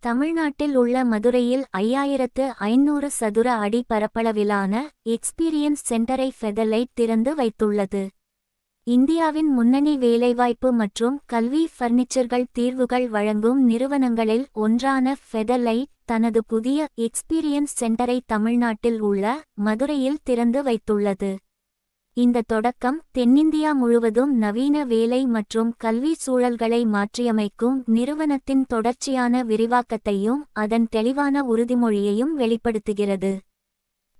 தமிழ்நாட்டில் உள்ள மதுரையில் 5500 சதுர அடி பரப்பளவிலான எக்ஸ்பீரியன்ஸ் சென்டரை ஃபெதர்லைட் திறந்து வைத்துள்ளது. இந்தியாவின் முன்னணி வேலைவாய்ப்பு மற்றும் கல்வி ஃபர்னிச்சர்கள் தீர்வுகள் வழங்கும் நிறுவனங்களில் ஒன்றான ஃபெதர்லைட் தனது புதிய எக்ஸ்பீரியன்ஸ் சென்டரை தமிழ்நாட்டில் உள்ள மதுரையில் திறந்து வைத்துள்ளது. இந்த தொடக்கம் தென்னிந்தியா முழுவதும் நவீன வேலை மற்றும் கல்வி சூழல்களை மாற்றியமைக்கும் நிறுவனத்தின் தொடர்ச்சியான விரிவாக்கத்தையும் அதன் தெளிவான உறுதிமொழியையும் வெளிப்படுத்துகிறது.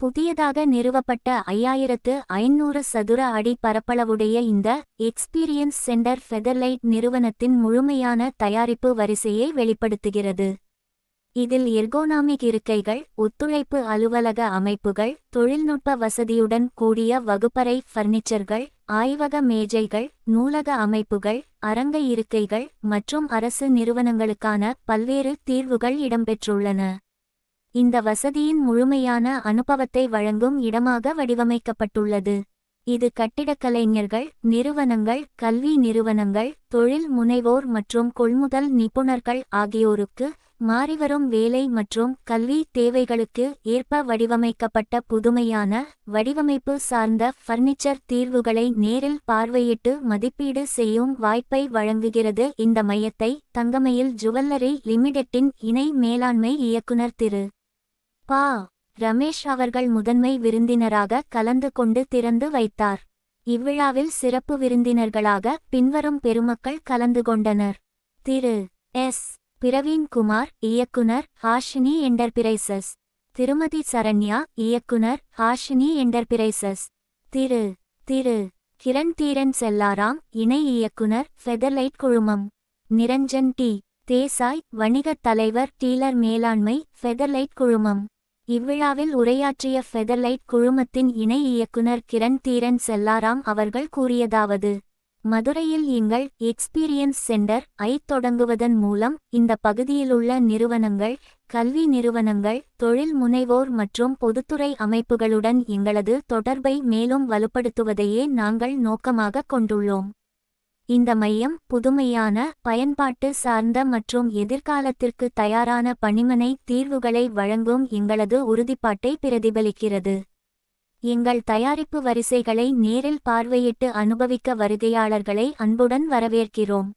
புதியதாக நிறுவப்பட்ட 5500 சதுர அடி பரப்பளவுடைய இந்த எக்ஸ்பீரியன்ஸ் சென்டர் ஃபெதர்லைட் நிறுவனத்தின் முழுமையான தயாரிப்பு வரிசையை வெளிப்படுத்துகிறது. இதில் எர்கோனாமிக் இருக்கைகள், ஒத்துழைப்பு அலுவலக அமைப்புகள், தொழில்நுட்ப வசதியுடன் கூடிய வகுப்பறை ஃபர்னிச்சர்கள், ஆய்வக மேஜைகள், நூலக அமைப்புகள், அரங்க இருக்கைகள் மற்றும் அரசு நிறுவனங்களுக்கான பல்வேறு தீர்வுகள் இடம்பெற்றுள்ளன. இந்த வசதியின் முழுமையான அனுபவத்தை வழங்கும் இடமாக வடிவமைக்கப்பட்டுள்ளது. இது கட்டிடக்கலைஞர்கள், நிறுவனங்கள், கல்வி நிறுவனங்கள், தொழில் முனைவோர் மற்றும் கொள்முதல் நிபுணர்கள் ஆகியோருக்கு மாறிவரும் வேலை மற்றும் கல்வி தேவைகளுக்கு ஏற்ப வடிவமைக்கப்பட்ட புதுமையான வடிவமைப்பு சார்ந்த ஃபர்னிச்சர் தீர்வுகளை நேரில் பார்வையிட்டு மதிப்பீடு செய்யும் வாய்ப்பை வழங்குகிறது. இந்த மையத்தை தங்கமயில் ஜுவல்லரி லிமிடெட்டின் இணை மேலாண்மை இயக்குனர் திரு. ப. ரமேஷ் அவர்கள் முதன்மை விருந்தினராக கலந்து கொண்டு திறந்து வைத்தார். இவ்விழாவில் சிறப்பு விருந்தினர்களாக பின்வரும் பெருமக்கள் கலந்து கொண்டனர். திரு. எஸ். பிரவீன்குமார், இயக்குனர், ஹாஷினி என்டர்பிரைசஸ். திருமதி சரண்யா, இயக்குனர், ஹாஷினி என்டர்பிரைசஸ். திரு. கிரண் தீரன் செல்லாராம், இணை இயக்குனர், ஃபெதர்லைட் குழுமம். நிரஞ்சன் டி. தேசாய், வணிகத் தலைவர், டீலர் மேலாண்மை, ஃபெதர்லைட் குழுமம். இவ்விழாவில் உரையாற்றிய ஃபெதர்லைட் குழுமத்தின் இணை இயக்குனர் கிரண் தீரன் செல்லாராம் அவர்கள் கூறியதாவது: மதுரையில் எங்கள் எக்ஸ்பீரியன்ஸ் சென்டர் தொடங்குவதன் மூலம் இந்த பகுதியிலுள்ள நிறுவனங்கள், கல்வி நிறுவனங்கள், தொழில் முனைவோர் மற்றும் பொதுத்துறை அமைப்புகளுடன் எங்களது தொடர்பை மேலும் வலுப்படுத்துவதையே நாங்கள் நோக்கமாக கொண்டுள்ளோம். இந்த மையம் புதுமையான, பயன்பாட்டு சார்ந்த மற்றும் எதிர்காலத்திற்கு தயாரான பணிமனை தீர்வுகளை வழங்கும் எங்களது உறுதிப்பாட்டை பிரதிபலிக்கிறது. எங்கள் தயாரிப்பு வரிசைகளை நேரில் பார்வையிட்டு அனுபவிக்க வருகையாளர்களை அன்புடன் வரவேற்கிறோம்.